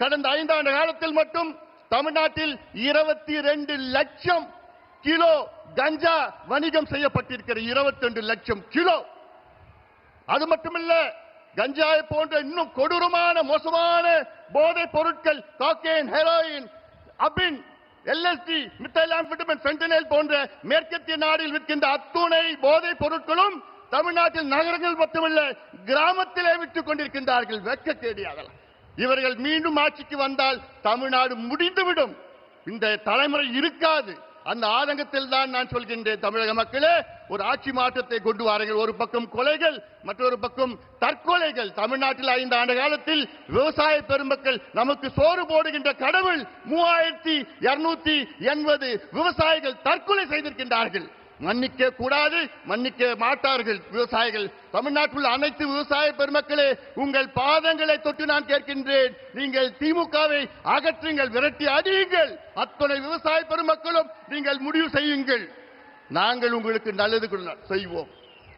கடந்த 5 ஆண்டு காலத்தில் மட்டும் தமிழ்நாட்டில் 22 லட்சம் கிலோ கஞ்சா வணிகம் செய்யப்பட்டிருக்கிற 22 லட்சம் கிலோ. அது மட்டுமல்ல, கஞ்சாவை போன்ற இன்னும் கொடூரமான மோசமான போதைப் பொருட்கள், காக்கைன், ஹெரோயின், அபின், LSD, மித்தைலாம்பிட்டமின், ஃபென்டனைல் போன்ற மேற்கத்திய நாடுகளில் விற்கின்ற அத்துணை போதைப் பொருட்களும் தமிழ்நாட்டில் நகரங்கள் மட்டுமல்ல கிராமத்திலே விற்றுக் கொண்டிருக்கின்றார்கள். வெட்கக்கேடியாகலாம். இவர்கள் மீண்டும் ஆட்சிக்கு வந்தால் தமிழ்நாடு முடிந்துவிடும். இந்த தலைமுறை இருக்காது. அந்த ஆதங்கத்தில் தான் நான் சொல்கின்றேன், தமிழக மக்களே, ஒரு ஆட்சி மாற்றத்தை கொண்டு வாருங்கள். ஒரு பக்கம் கொலைகள், மற்றொரு பக்கம் தற்கொலைகள். தமிழ்நாட்டில் 5 ஆண்டு காலத்தில் விவசாய பெருமக்கள் நமக்கு சோறு போடுகின்ற கடவுள் 3280 விவசாயிகள் தற்கொலை செய்திருக்கின்றார்கள். மன்னிக்க கூடாது, மன்னிக்க மாட்டார்கள் விவசாயிகள். தமிழ்நாட்டில் அனைத்து விவசாய பெருமக்களே, உங்கள் பாதங்களை தொட்டு நான் கேட்கின்றேன், நீங்கள் திமுகவை அகற்றுங்கள், விரட்டி அடியுங்கள். அத்தனை விவசாய பெருமக்களும் நீங்கள் முடிவு செய்யுங்கள். நாங்கள் உங்களுக்கு நல்லது செய்வோம்.